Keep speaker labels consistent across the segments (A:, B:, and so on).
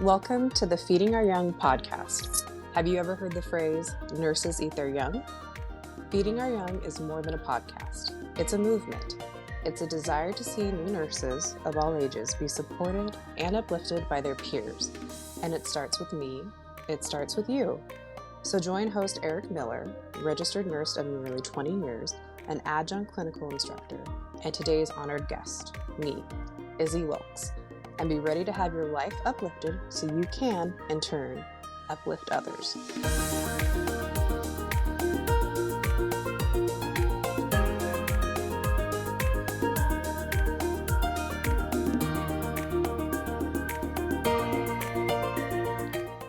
A: Welcome to the Feeding Our Young podcast. Have you ever heard the phrase, nurses eat their young? Feeding Our Young is more than a podcast. It's a movement. It's a desire to see new nurses of all ages be supported and uplifted by their peers. And it starts with me. It starts with you. So join host Eric Miller, registered nurse of nearly 20 years, an adjunct clinical instructor, and today's honored guest, me, Izzie Wilkes, and be ready to have your life uplifted so you can, in turn, uplift others.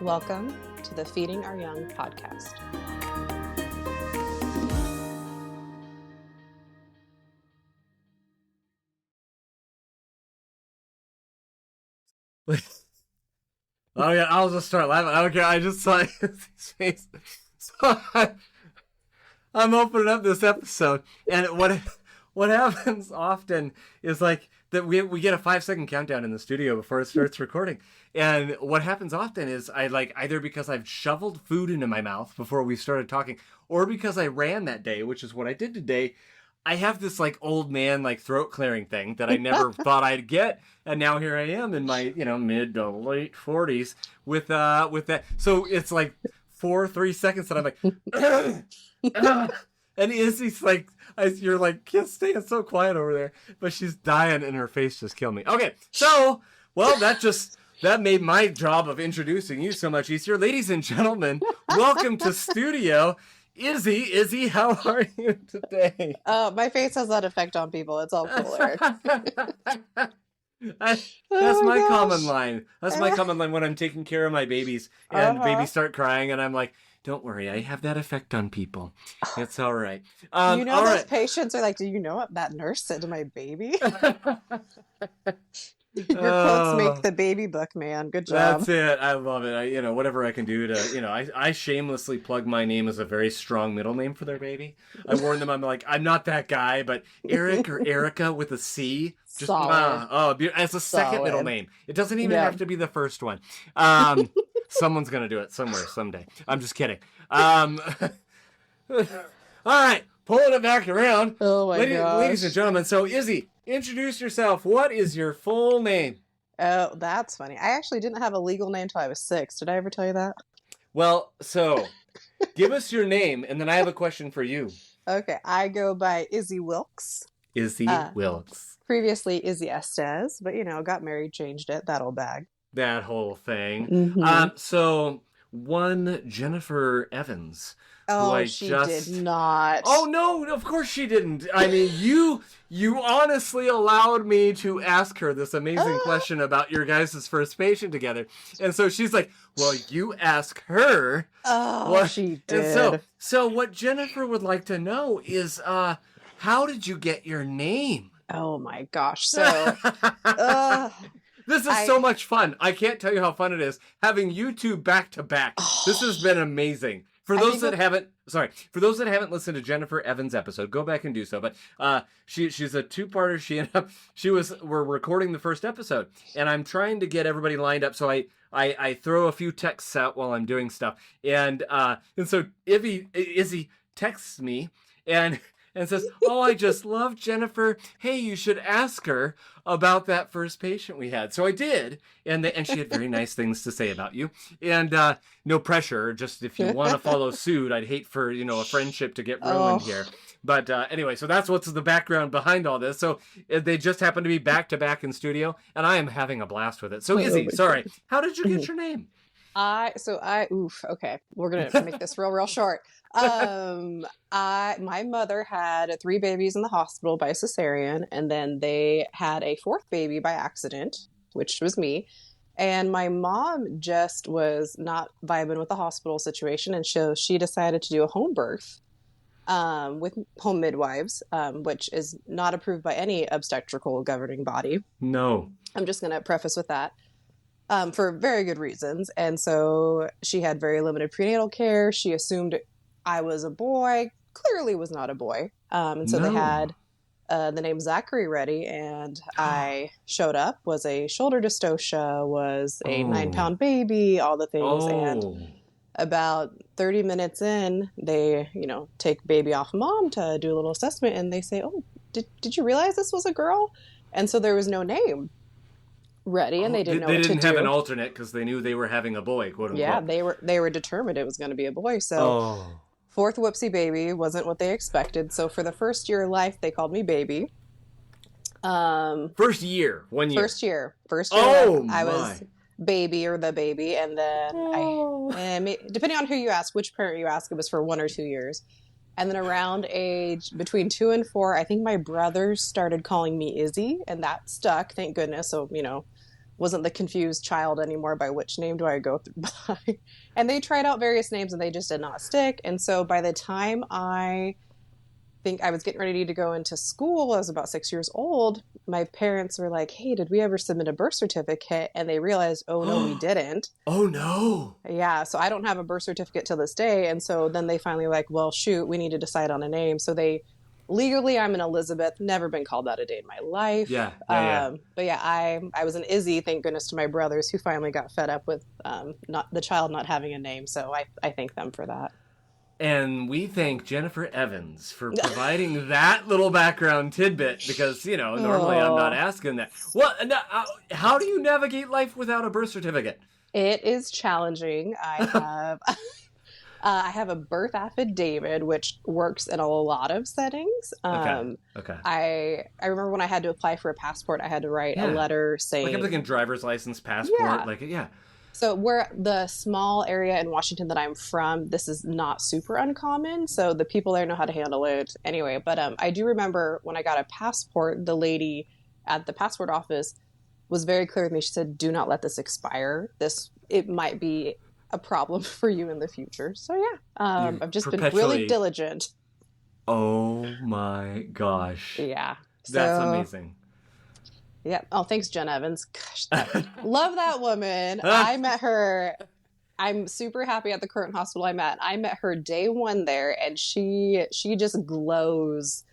A: Welcome to the Feeding Our Young podcast.
B: Oh yeah, I'll just start laughing. I don't care. I just saw his face. So I'm opening up this episode, and what happens often is like that we get a 5-second countdown in the studio before it starts recording. And what happens often is I either because I've shoveled food into my mouth before we started talking, or because I ran that day, which is what I did today. I have this old man throat clearing thing that I never thought I'd get, and now here I am in my mid to late 40s with that. So it's 3 seconds that I'm like, and Izzie's you're can't stay so quiet over there, but she's dying and her face just killed me. Okay, so that made my job of introducing you so much easier, ladies and gentlemen. Welcome to studio. Izzie, how are you today?
A: My face has that effect on people. It's all cool, Eric.
B: That's my common line. That's my common line when I'm taking care of my babies and babies start crying and I'm like, don't worry, I have that effect on people. It's all right.
A: Those patients are like, do you know what that nurse said to my baby? Your quotes make the baby book, man. Good job.
B: That's it. I love it. Whatever I can do to, I shamelessly plug my name as a very strong middle name for their baby. I warn them, I'm like, I'm not that guy, but Eric or Erica with a C. Just, as a second middle name. It doesn't even have to be the first one. Someone's going to do it somewhere, someday. I'm just kidding. All right. Pulling it back around.
A: Oh, my gosh.
B: Ladies and gentlemen, so Izzie, introduce yourself. What is your full name?
A: Oh, that's funny. I actually didn't have a legal name until I was 6. Did I ever tell you that?
B: Well, so give us your name, and then I have a question for you.
A: Okay, I go by Izzie Wilkes.
B: Izzie Wilkes.
A: Previously Izzie Estes, but got married, changed it. That old bag.
B: That whole thing.
A: Mm-hmm.
B: So one Jennifer Evans.
A: Oh, she did not.
B: Oh, no, of course she didn't. I mean, you honestly allowed me to ask her this amazing question about your guys' first patient together. And so she's like, well, you ask her.
A: Oh, she did.
B: And so what Jennifer would like to know is, how did you get your name?
A: Oh, my gosh. So,
B: this is so much fun. I can't tell you how fun it is having you two back to back. This has been amazing. For those that haven't listened to Jennifer Evans' episode, go back and do so. But she's a two-parter. We're recording the first episode, and I'm trying to get everybody lined up. So I throw a few texts out while I'm doing stuff, and so Izzie texts me and says, "Oh, I just love Jennifer. Hey, you should ask her about that first patient we had." So I did, and she had very nice things to say about you. And no pressure, just if you want to follow suit, I'd hate for a friendship to get ruined here. But anyway, so that's what's the background behind all this. So they just happen to be back to back in studio, and I am having a blast with it. So Izzie, sorry, how did you get your name?
A: Okay, we're gonna make this real short. My mother had 3 babies in the hospital by cesarean, and then they had a 4th baby by accident, which was me. And my mom just was not vibing with the hospital situation, and so she decided to do a home birth with home midwives, which is not approved by any obstetrical governing body.
B: No.
A: I'm just going to preface with that. For very good reasons. And so she had very limited prenatal care. She assumed I was a boy, clearly was not a boy. And so they had the name Zachary ready, and I showed up, was a shoulder dystocia, was a 9-pound baby, all the things. And about 30 minutes in, they, take baby off mom to do a little assessment, and they say, oh, did you realize this was a girl? And so there was no name ready, and they didn't know what to do. They didn't
B: have an alternate because they knew they were having a boy, quote unquote.
A: Yeah, they were determined it was going to be a boy. So fourth whoopsie baby wasn't what they expected. So for the first year of life, they called me baby.
B: First year, 1 year.
A: First year. I was baby or the baby, and then depending on who you ask, which parent you ask, it was for 1 or 2 years. And then around age between 2 and 4, I think my brothers started calling me Izzie, and that stuck, thank goodness. So, wasn't the confused child anymore by which name do I go by. And they tried out various names, and they just did not stick. And so by the time I think I was getting ready to go into school, I was about 6 years old, my parents were like, hey, did we ever submit a birth certificate? And they realized, oh, no, we didn't.
B: Oh, no.
A: Yeah, so I don't have a birth certificate till this day. And so then they finally were like, well, shoot, we need to decide on a name. So legally, I'm an Elizabeth, never been called that a day in my life.
B: Yeah.
A: But yeah, I was an Izzie, thank goodness to my brothers, who finally got fed up with the child not having a name. So I thank them for that.
B: And we thank Jennifer Evans for providing that little background tidbit because, normally I'm not asking that. Well, how do you navigate life without a birth certificate?
A: It is challenging. I have I have a birth affidavit, which works in a lot of settings.
B: Okay.
A: I remember when I had to apply for a passport, I had to write a letter saying...
B: Like I'm thinking driver's license, passport,
A: So where the small area in Washington that I'm from, this is not super uncommon. So the people there know how to handle it anyway. But I do remember when I got a passport, the lady at the passport office was very clear with me. She said, do not let this expire. It might be a problem for you in the future. So yeah, I've just been really diligent.
B: Oh my gosh.
A: Yeah.
B: That's amazing.
A: Yeah. Oh, thanks, Jen Evans. Gosh, love that woman. I met her. I'm super happy at the current hospital I'm at. I met her day one there, and she just glows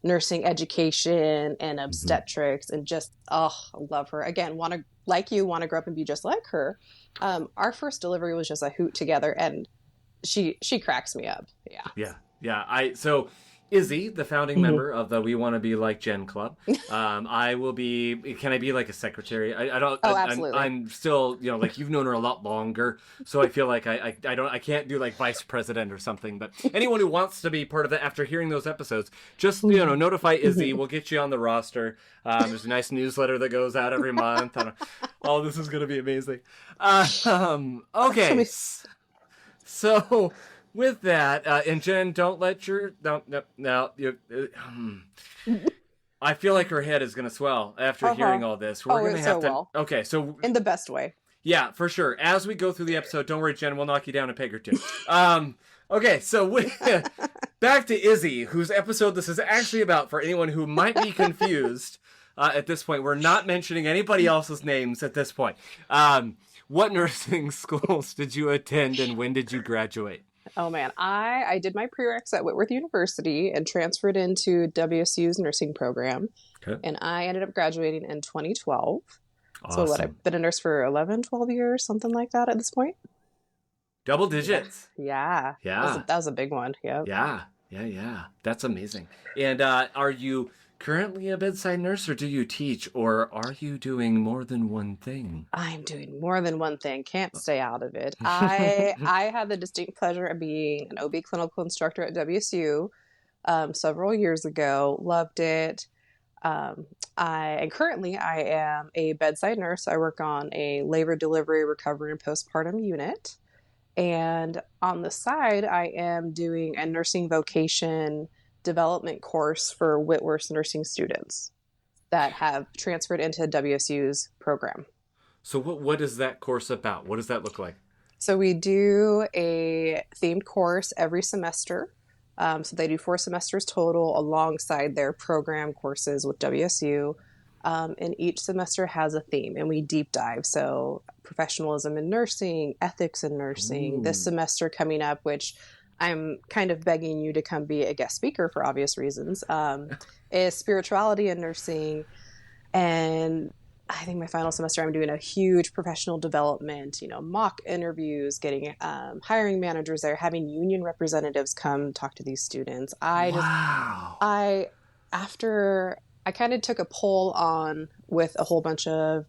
A: nursing education and obstetrics, and just I love her. Again, want to grow up and be just like her. Our first delivery was just a hoot together, and she cracks me up. Yeah. So Izzie, the founding member of the We Want to Be Like Jen Club. I will be. Can I be like a secretary? I don't. Absolutely.
B: I'm still, you've known her a lot longer, so I feel like I can't do like vice president or something. But anyone who wants to be part of it after hearing those episodes, just notify Izzie. We'll get you on the roster. There's a nice newsletter that goes out every month. Oh, this is gonna be amazing. Okay. So. With that, and Jen, I feel like her head is going to swell after hearing all this. We're going to have to. Well. Okay, so
A: in the best way.
B: Yeah, for sure. As we go through the episode, don't worry, Jen, we'll knock you down a peg or two. Okay, so back to Izzie, whose episode this is actually about. For anyone who might be confused at this point, we're not mentioning anybody else's names at this point. What nursing schools did you attend, and when did you graduate?
A: Oh man, I did my prereqs at Whitworth University and transferred into WSU's nursing program. Okay. And I ended up graduating in 2012. Awesome. So I've been a nurse for 11, 12 years, something like that at this point.
B: Double digits.
A: Yeah. That was a big one. Yep.
B: Yeah. That's amazing. And are you currently a bedside nurse, or do you teach, or are you doing more than one thing?
A: I'm doing more than one thing. Can't stay out of it. I had the distinct pleasure of being an OB clinical instructor at WSU several years ago. Loved it. And currently I am a bedside nurse. I work on a labor, delivery, recovery, and postpartum unit. And on the side, I am doing a nursing vocation development course for Whitworth nursing students that have transferred into WSU's program.
B: So what is that course about? What does that look like?
A: So we do a themed course every semester. So they do 4 semesters total alongside their program courses with WSU. And each semester has a theme, and we deep dive. So professionalism in nursing, ethics in nursing. This semester coming up, which I'm kind of begging you to come be a guest speaker for obvious reasons, is spirituality and nursing. And I think my final semester, I'm doing a huge professional development, mock interviews, getting hiring managers there, having union representatives come talk to these students. After I kind of took a poll on with a whole bunch of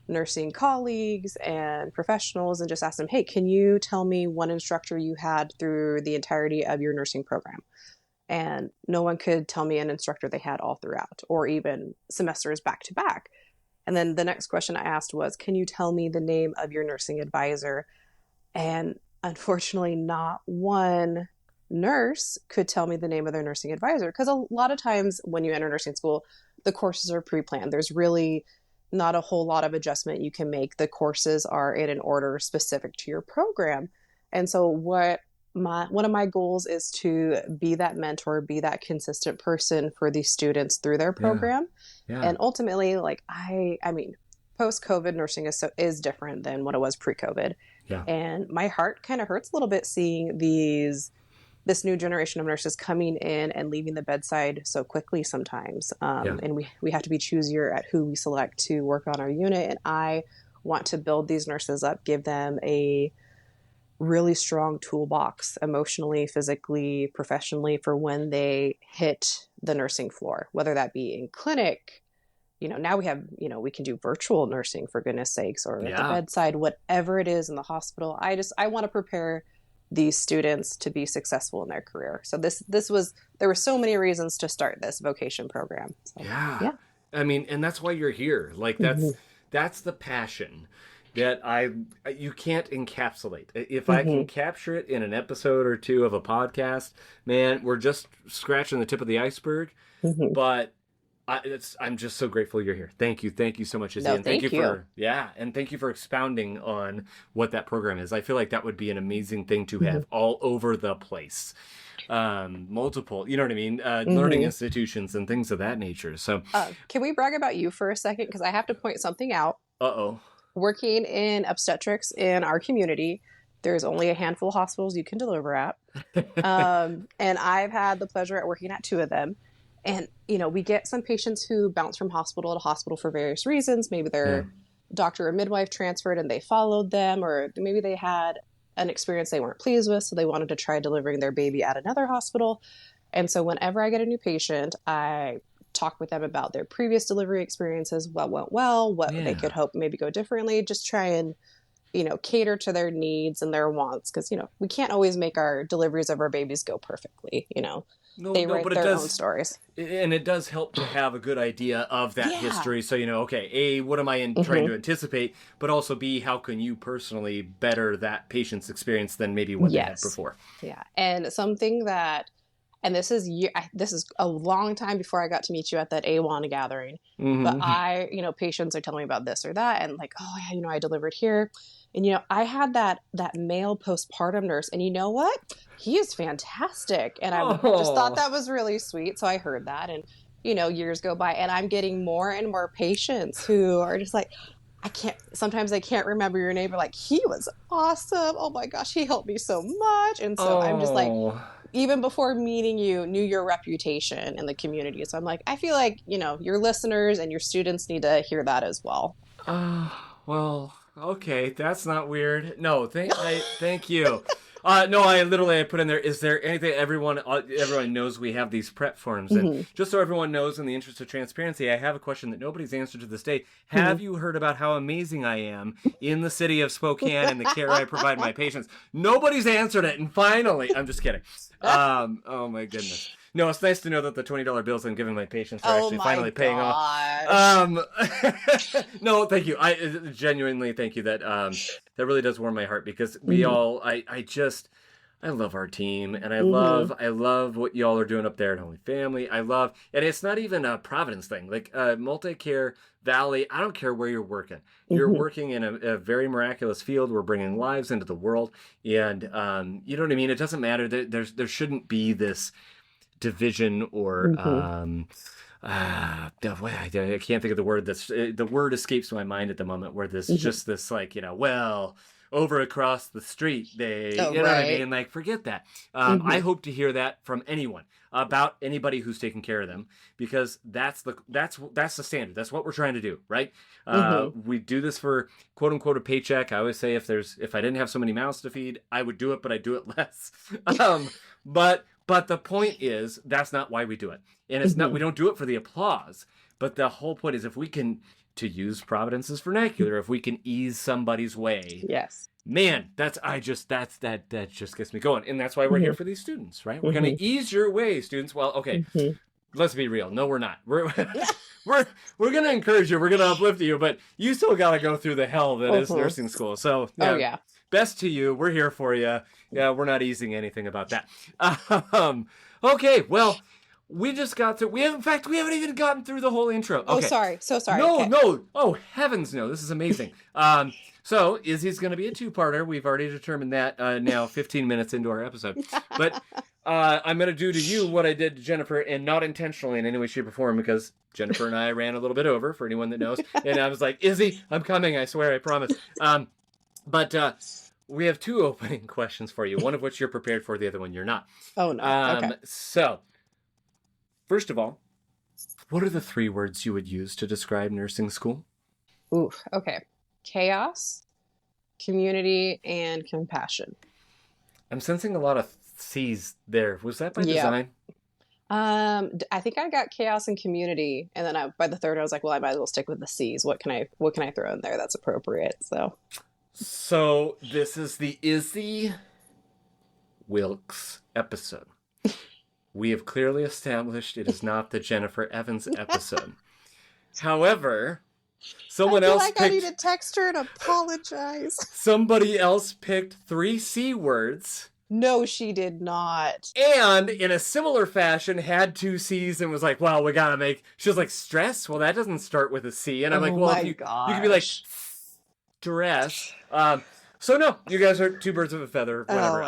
A: nursing colleagues and professionals and just asked them, hey, can you tell me one instructor you had through the entirety of your nursing program? And no one could tell me an instructor they had all throughout, or even semesters back to back. And then the next question I asked was, can you tell me the name of your nursing advisor? And unfortunately, not one nurse could tell me the name of their nursing advisor, because a lot of times when you enter nursing school, the courses are pre-planned. There's really not a whole lot of adjustment you can make. The courses are in an order specific to your program. And so one of my goals is to be that mentor, be that consistent person for these students through their program. Yeah. And ultimately, like I mean, post-COVID nursing is different than what it was pre-COVID. Yeah. And my heart kind of hurts a little bit seeing this new generation of nurses coming in and leaving the bedside so quickly sometimes. And we have to be choosier at who we select to work on our unit. And I want to build these nurses up, give them a really strong toolbox emotionally, physically, professionally for when they hit the nursing floor, whether that be in clinic. Now we have, we can do virtual nursing for goodness sakes, or at the bedside, whatever it is in the hospital. I want to prepare these students to be successful in their career. So there were so many reasons to start this vocation program. So, yeah.
B: I mean, and that's why you're here. Like that's the passion that you can't encapsulate. If I can capture it in an episode or two of a podcast, man, we're just scratching the tip of the iceberg. But I'm just so grateful you're here. Thank you so much, Izzie.
A: No, thank you.
B: And thank you for expounding on what that program is. I feel like that would be an amazing thing to have all over the place. Multiple, you know what I mean? Learning institutions and things of that nature. So,
A: can we brag about you for a second? Because I have to point something out. Working in obstetrics in our community, there's only a handful of hospitals you can deliver at. And I've had the pleasure at working at 2 of them. And, we get some patients who bounce from hospital to hospital for various reasons. Maybe their doctor or midwife transferred and they followed them, or maybe they had an experience they weren't pleased with, so they wanted to try delivering their baby at another hospital. And so whenever I get a new patient, I talk with them about their previous delivery experiences, what went well, what they could hope maybe go differently, just try and, cater to their needs and their wants. Because, we can't always make our deliveries of our babies go perfectly, They write their own stories.
B: And it does help to have a good idea of that history. So, okay, A, what am I trying to anticipate? But also B, how can you personally better that patient's experience than maybe what they had before?
A: Yeah. And something that, and this is a long time before I got to meet you at that AWAN gathering. But patients are telling me about this or that. And like, oh yeah, I delivered here. And, I had that male postpartum nurse, and you know what? He is fantastic. And I just thought that was really sweet. So I heard that, and, years go by, and I'm getting more and more patients who are just like, sometimes I can't remember your name, but like, he was awesome. Oh my gosh, he helped me so much. And so I'm just like, even before meeting you, knew your reputation in the community. So I'm like, I feel like, your listeners and your students need to hear that as well.
B: Well, okay, that's not weird. No, thank you. No, I put in there, is there anything everyone knows we have these prep forms? And just so everyone knows, in the interest of transparency, I have a question that nobody's answered to this day. Have you heard about how amazing I am in the city of Spokane and the care I provide my patients? Nobody's answered it, and finally, I'm just kidding. Oh my goodness. No, it's nice to know that the $20 bills I'm giving my patients are actually finally paying off. No, thank you. I genuinely thank you. That really does warm my heart, because we all, I love our team, and I love what y'all are doing up there at Holy Family. And it's not even a Providence thing. Like Multi-Care Valley, I don't care where you're working. You're working in a very miraculous field. We're bringing lives into the world, and you know what I mean? It doesn't matter. There shouldn't be this division or I can't think of the word. The word escapes my mind at the moment, where this just this like, over across the street, you know what I mean? Like, forget that. I hope to hear that from anyone about anybody who's taking care of them, because that's the standard. That's what we're trying to do, right? We do this for quote unquote a paycheck. I always say if I didn't have so many mouths to feed, I would do it, but I do it less. But the point is, that's not why we do it. And it's not, we don't do it for the applause, but the whole point is, if we can, to use Providence's vernacular, if we can ease somebody's way.
A: Yes.
B: Man, that just gets me going. And that's why we're here for these students, right? We're going to ease your way, students. Well, okay. Let's be real. No, we're not. We're going to encourage you. We're going to uplift you, but you still got to go through the hell that is nursing school. So, best to you. We're here for you. Yeah, we're not easing anything about that. Okay, well, we just got through. We haven't even gotten through the whole intro. Okay.
A: Oh, sorry. So sorry.
B: No. Oh, heavens no. This is amazing. So Izzie's going to be a two-parter. We've already determined that now 15 minutes into our episode. But I'm going to do to you what I did to Jennifer, and not intentionally in any way, shape, or form, because Jennifer and I ran a little bit over, for anyone that knows. And I was like, Izzie, I'm coming. I swear, I promise. But we have two opening questions for you, one of which you're prepared for, the other one you're not.
A: Oh, no. Okay.
B: So, first of all, what are the 3 words you would use to describe nursing school?
A: Ooh, okay. Chaos, community, and compassion.
B: I'm sensing a lot of C's there. Was that by design?
A: I think I got chaos and community, and then by the third I was like, well, I might as well stick with the C's. What can I throw in there that's appropriate? So
B: this is the Izzie Wilkes episode. We have clearly established it is not the Jennifer Evans episode. However, someone else picked...
A: I need to text her and apologize.
B: Somebody else picked 3 C words.
A: No, she did not.
B: And in a similar fashion, had 2 C's and was like, well, we gotta make... She was like, stress? Well, that doesn't start with a C. And I'm like, well, you can be like, stress. So no, you guys are 2 birds of a feather, whatever.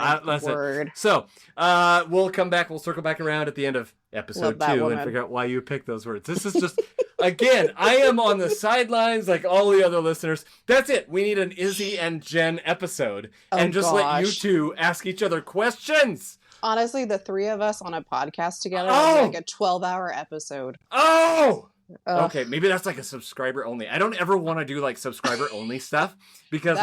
A: Word.
B: So, we'll circle back around at the end of episode 2 and figure out why you picked those words. This is just, again, I am on the sidelines like all the other listeners. That's it. We need an Izzie and Jen episode and just let you 2 ask each other questions.
A: Honestly, the 3 of us on a podcast together would be like a 12-hour episode.
B: Okay, maybe that's like a subscriber only. I don't ever want to do like subscriber only stuff, because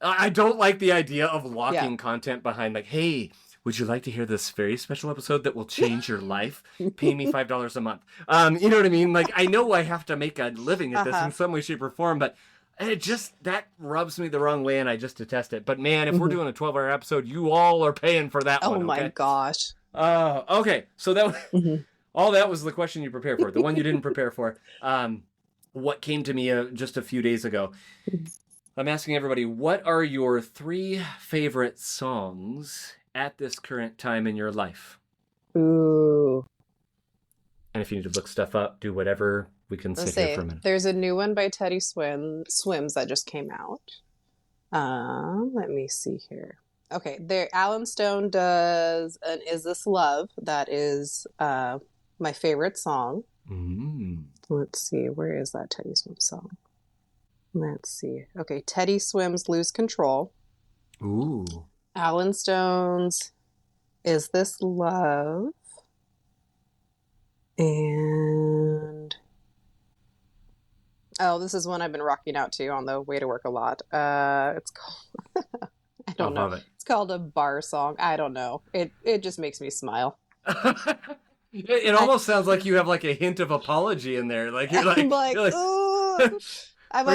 B: I don't like the idea of locking content behind like, hey, would you like to hear this very special episode that will change your life? Pay me $5 a month. You know what I mean? Like, I know I have to make a living at this in some way, shape, or form, but that rubs me the wrong way, and I just detest it. But man, if we're doing a 12-hour episode, you all are paying for that one.
A: Oh my gosh.
B: Okay, so that all that was the question you prepared for. The one you didn't prepare for. What came to me just a few days ago. I'm asking everybody, what are your 3 favorite songs at this current time in your life?
A: Ooh.
B: And if you need to look stuff up, do whatever, we can sit here for a minute.
A: There's a new one by Teddy Swims that just came out. Let me see here. Okay, Alan Stone does an Is This Love? That is my favorite song. Let's see, where is that Teddy Swims song? Let's see. Okay, Teddy Swims Lose Control.
B: Ooh.
A: Alan Stone's Is This Love? And this is one I've been rocking out to on the way to work a lot. It's called I don't know. It's called a bar song. I don't know. It just makes me smile.
B: It almost sounds like you have like a hint of apology in there. Like you're like,
A: I'm like,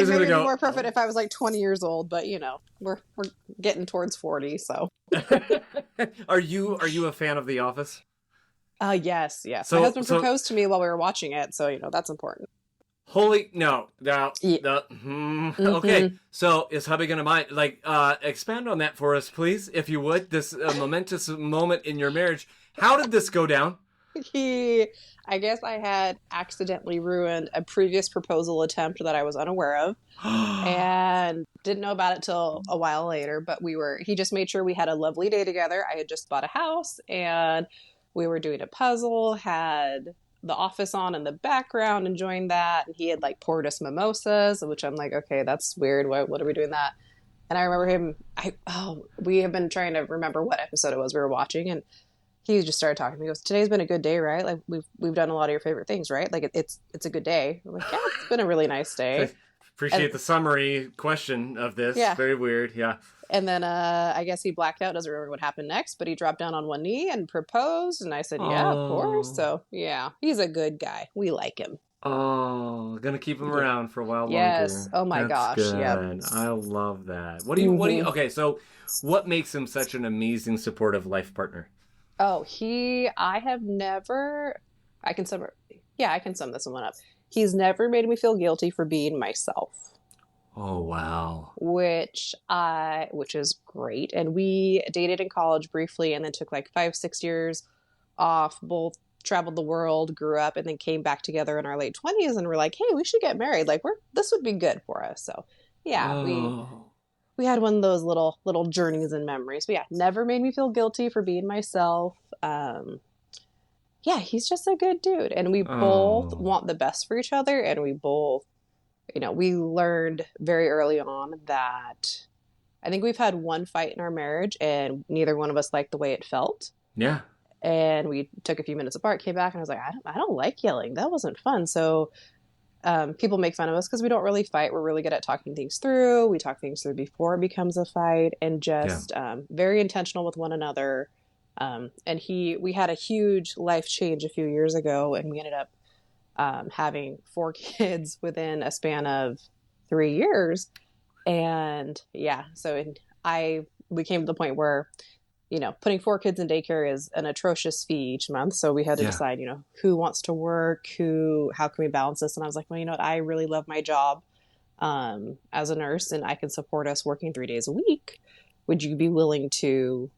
A: maybe it'd be more perfect if I was like 20 years old, but you know, we're getting towards 40, so.
B: Are you a fan of The Office?
A: Yes. My husband proposed to me while we were watching it, so you know that's important.
B: Okay, so is hubby gonna mind? Like, expand on that for us, please, if you would. This momentous moment in your marriage. How did this go down?
A: I guess I had accidentally ruined a previous proposal attempt that I was unaware of and didn't know about it till a while later, but he just made sure we had a lovely day together. I had just bought a house and we were doing a puzzle, had The Office on in the background, enjoying that. And he had like poured us mimosas, which I'm like, okay, that's weird. What are we doing that? And I remember him, we have been trying to remember what episode it was we were watching, and he just started talking to me. He goes, today's been a good day, right? Like we've done a lot of your favorite things, right? Like it's a good day. I'm like, yeah, it's been a really nice day.
B: Appreciate the summary question of this.
A: Yeah.
B: Very weird. Yeah.
A: And then I guess he blacked out, doesn't remember what happened next, but he dropped down on one knee and proposed. And I said, yeah, of course. So yeah, he's a good guy. We like him.
B: Oh, gonna keep him around for a while longer.
A: Yes. Oh my gosh.
B: Yeah. I love that. What do you, okay, so what makes him such an amazing, supportive life partner?
A: Oh, I can sum this one up. He's never made me feel guilty for being myself.
B: Oh, wow.
A: Which is great. And we dated in college briefly and then took like 5-6 years off, both traveled the world, grew up, and then came back together in our late 20s and we're like, hey, we should get married. Like this would be good for us. So yeah, we had one of those little journeys and memories. But yeah, never made me feel guilty for being myself. Yeah, he's just a good dude. And we both want the best for each other. And we both, we learned very early on that I think we've had one fight in our marriage and neither one of us liked the way it felt.
B: Yeah.
A: And we took a few minutes apart, came back, and I was like, I don't like yelling. That wasn't fun. So people make fun of us because we don't really fight. We're really good at talking things through. We talk things through before it becomes a fight and just very intentional with one another. And we had a huge life change a few years ago, and we ended up having 4 kids within a span of 3 years. And yeah, so we came to the point where, putting 4 kids in daycare is an atrocious fee each month. So we had to decide, who wants to work, how can we balance this? And I was like, well, you know what? I really love my job as a nurse and I can support us working 3 days a week. Would you be willing to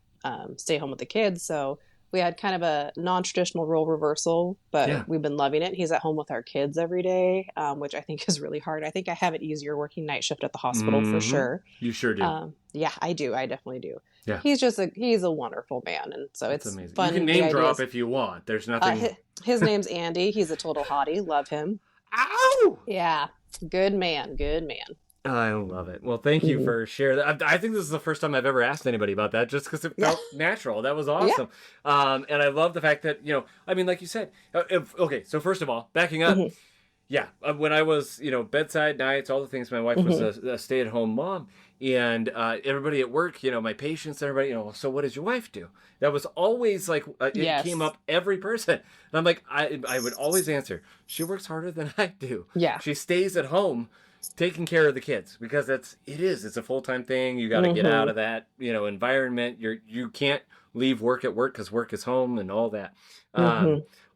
A: stay home with the kids? So we had kind of a non-traditional role reversal, but we've been loving it. He's at home with our kids every day, which I think is really hard. I think I have it easier working night shift at the hospital for sure.
B: You sure do.
A: Yeah, I do. I definitely do.
B: Yeah.
A: He's a wonderful man. And so it's
B: amazing.
A: Fun.
B: You can name drop if you want. There's nothing.
A: His name's Andy. He's a total hottie. Love him.
B: Ow!
A: Yeah. Good man. Good man.
B: I love it. Well, thank you for sharing that. I think this is the first time I've ever asked anybody about that, just because it felt natural. That was awesome. Yeah. And I love the fact that, like you said, okay, so first of all, backing up, when I was, bedside nights, all the things, my wife was a stay-at-home mom, and everybody at work, my patients, everybody, so what does your wife do? That was always like, it came up every person. And I'm like, I would always answer, she works harder than I do.
A: Yeah.
B: She stays at home taking care of the kids because it's a full-time thing. You got to get out of that, environment. You can't leave work at work because work is home and all that.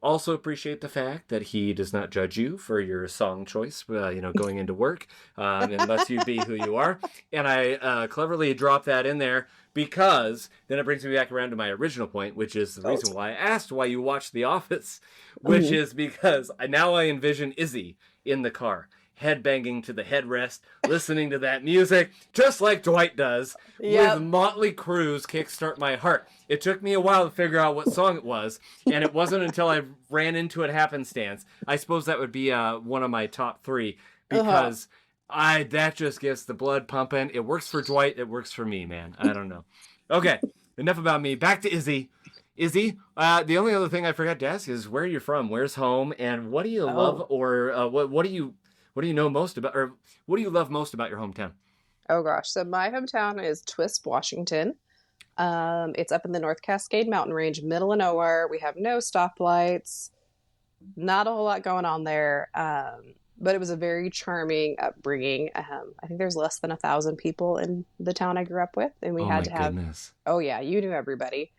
B: Also appreciate the fact that he does not judge you for your song choice, going into work, and lets you be who you are. And I cleverly dropped that in there because then it brings me back around to my original point, which is the reason why I asked why you watch The Office, which is because now I envision Izzie in the car, headbanging to the headrest, listening to that music, just like Dwight does, with Motley Crue's Kickstart My Heart. It took me a while to figure out what song it was, and it wasn't until I ran into it happenstance. I suppose that would be one of my top 3, because that just gets the blood pumping. It works for Dwight, it works for me, man. I don't know. Okay, enough about me. Back to Izzie. Izzie, the only other thing I forgot to ask is where you're from, where's home, and what do you love, or what do you know most about, or what do you love most about your hometown?
A: Oh gosh. So my hometown is Twisp, Washington. It's up in the North Cascade Mountain Range, middle of nowhere. We have no stoplights, not a whole lot going on there. But it was a very charming upbringing. I think there's less than 1,000 people in the town I grew up with. And we had to have, oh yeah, you knew everybody.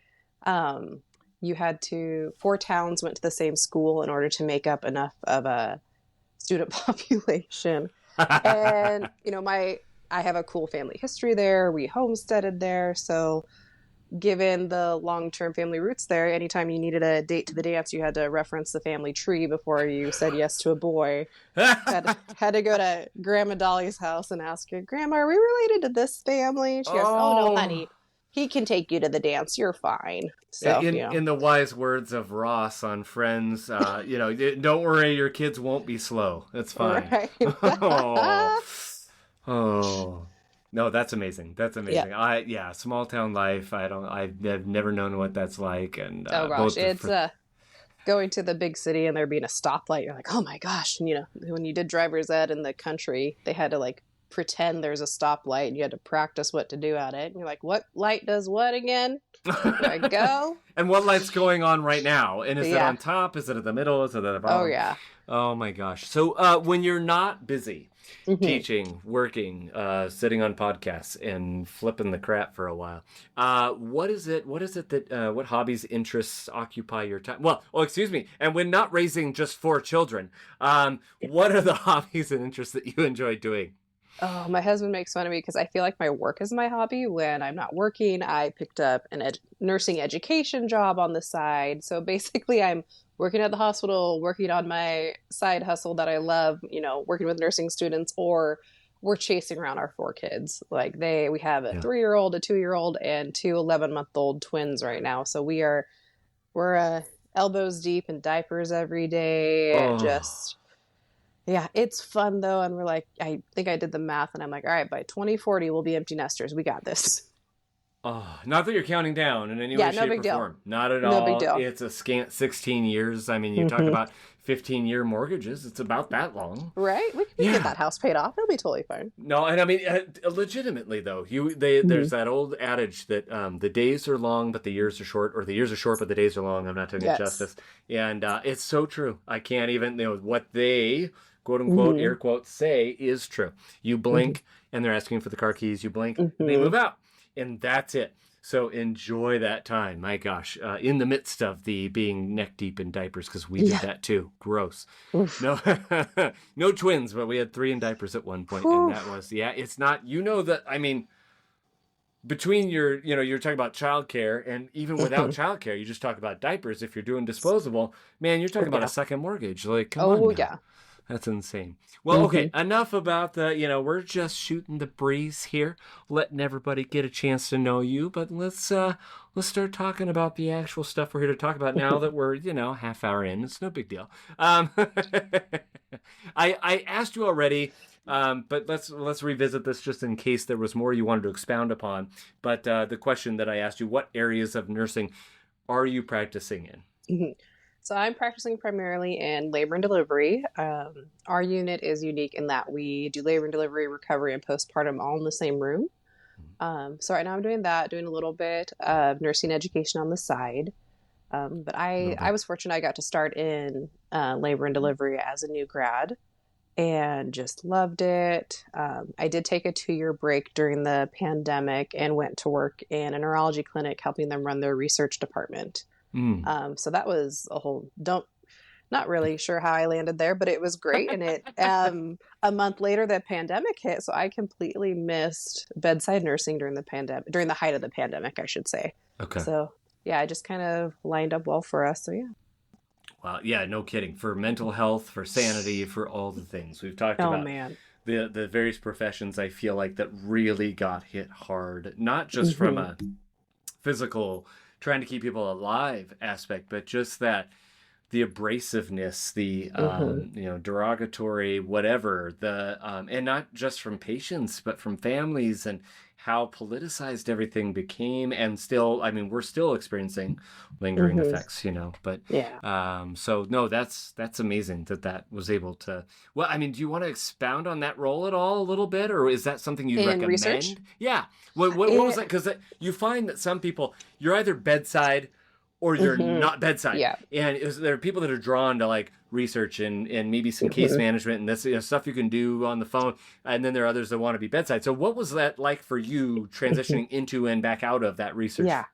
A: You had to, 4 towns went to the same school in order to make up enough of a student population. And I have a cool family history there. We homesteaded there. So given the long-term family roots there, anytime you needed a date to the dance, you had to reference the family tree before you said yes to a boy. had to go to Grandma Dolly's house and ask her, Grandma, are we related to this family? She goes, oh no, honey. He can take you to the dance. You're fine. So,
B: in the wise words of Ross on Friends, don't worry, your kids won't be slow. It's fine.
A: Right.
B: Oh. No, that's amazing. That's amazing. Small town life. I've never known what that's like. And
A: Oh gosh, it's going to the big city and there being a stoplight. You're like, oh my gosh. And, when you did driver's ed in the country, they had to like pretend there's a stoplight and you had to practice what to do at it. And you're like, what light does what again? Where I go?
B: And what light's going on right now? And is it on top? Is it at the middle? Is it at the bottom?
A: Oh yeah.
B: Oh my gosh. So when you're not busy teaching, working, sitting on podcasts and flipping the crap for a while, what hobbies, interests occupy your time? Well, excuse me. And when not raising just 4 children, what are the hobbies and interests that you enjoy doing?
A: Oh, my husband makes fun of me because I feel like my work is my hobby. When I'm not working, I picked up an nursing education job on the side. So basically, I'm working at the hospital, working on my side hustle that I love, working with nursing students, or we're chasing around our 4 kids. Like we have a 3-year-old, a 2-year-old, and 2 11-month-old twins right now. So we're elbows deep in diapers every day. And just... Yeah, it's fun though. And we're like, I think I did the math and I'm like, all right, by 2040, we'll be empty nesters. We got this.
B: Oh, not that you're counting down in any way, shape, or form. Not at all.
A: No big deal.
B: It's a scant 16 years. I mean, you talk about 15-year mortgages. It's about that long.
A: Right? We can get that house paid off. It'll be totally fine.
B: No, and I mean, legitimately though, there's that old adage that the days are long, but the years are short, or the years are short, but the days are long. I'm not doing it justice. And it's so true. I can't even, what they... quote unquote, air quotes, say is true. You blink and they're asking for the car keys. You blink and they move out. And that's it. So enjoy that time. My gosh. In the midst of the being neck deep in diapers, because we did that too. Gross. No, no twins, but we had 3 in diapers at one point. And that was, it's not, that, I mean, between you're talking about childcare, and even without childcare, you just talk about diapers. If you're doing disposable, man, you're talking about a second mortgage. Like, come on. Oh, yeah. That's insane. Well, okay, enough about we're just shooting the breeze here, letting everybody get a chance to know you, but let's start talking about the actual stuff we're here to talk about now that we're, half hour in. It's no big deal. I asked you already, but let's revisit this just in case there was more you wanted to expound upon. But the question that I asked you, what areas of nursing are you practicing in?
A: So I'm practicing primarily in labor and delivery. Our unit is unique in that we do labor and delivery, recovery, and postpartum all in the same room. So right now I'm doing that, doing a little bit of nursing education on the side. But I was fortunate I got to start in labor and delivery as a new grad and just loved it. I did take a 2-year break during the pandemic and went to work in a neurology clinic helping them run their research department. So that was not really sure how I landed there, but it was great. And it, a month later, the pandemic hit. So I completely missed bedside nursing during the height of the pandemic, I should say. Okay. So yeah, it just kind of lined up well for us. So yeah.
B: Wow. Yeah, no kidding. For mental health, for sanity, for all the things we've talked about.
A: Man.
B: The various professions I feel like that really got hit hard, not just from a physical trying to keep people alive aspect, but just that the abrasiveness, the derogatory whatever, and not just from patients but from families, and how politicized everything became, and still, I mean, we're still experiencing lingering effects, but so no, that's amazing that was able to. Well, I mean, do you want to expound on that role at all a little bit, or is that something you'd recommend?
A: Research?
B: Yeah. What was that? Because you find that some people, you're either bedside or you're not bedside. Yeah. And there are people that are drawn to like research and maybe some case management and this stuff you can do on the phone. And then there are others that want to be bedside. So what was that like for you transitioning into and back out of that research?
A: Yeah,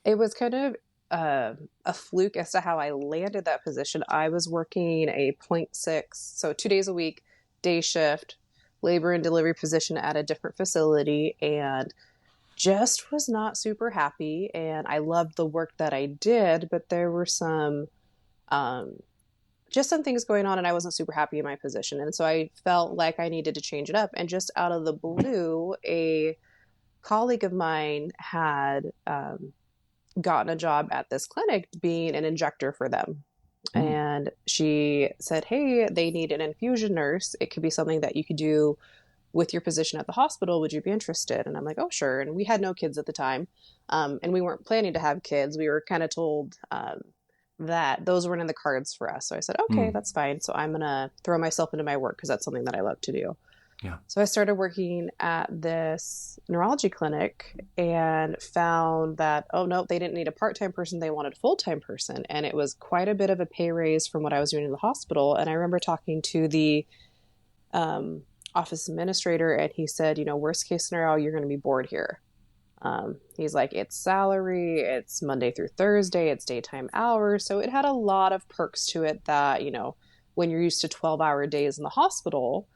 A: it was kind of a fluke as to how I landed that position. I was working a 0.6, so 2 days a week, day shift, labor and delivery position at a different facility, and just was not super happy. And I loved the work that I did, but there were some things going on and I wasn't super happy in my position. And so I felt like I needed to change it up. And just out of the blue, a colleague of mine had gotten a job at this clinic being an injector for them. And she said, hey, they need an infusion nurse. It could be something that you could do with your position at the hospital, would you be interested? And I'm like, oh, sure. And we had no kids at the time. And we weren't planning to have kids. We were kind of told that those weren't in the cards for us. So I said, okay, that's fine. So I'm going to throw myself into my work because that's something that I love to do.
B: Yeah.
A: So I started working at this neurology clinic and found that, oh, no, they didn't need a part-time person. They wanted a full-time person. And it was quite a bit of a pay raise from what I was doing in the hospital. And I remember talking to the office administrator, and he said, worst case scenario, you're going to be bored here. He's like, it's salary, it's Monday through Thursday, it's daytime hours. So it had a lot of perks to it that, when you're used to 12-hour days in the hospital,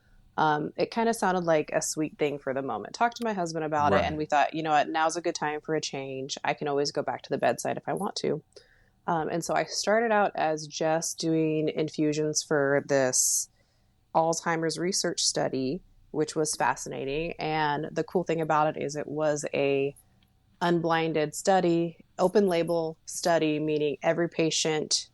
A: it kind of sounded like a sweet thing for the moment. Talked to my husband about it, and we thought, what, now's a good time for a change. I can always go back to the bedside if I want to. And so I started out as just doing infusions for this Alzheimer's research study, which was fascinating. And the cool thing about it is it was a unblinded study, open label study, meaning every patient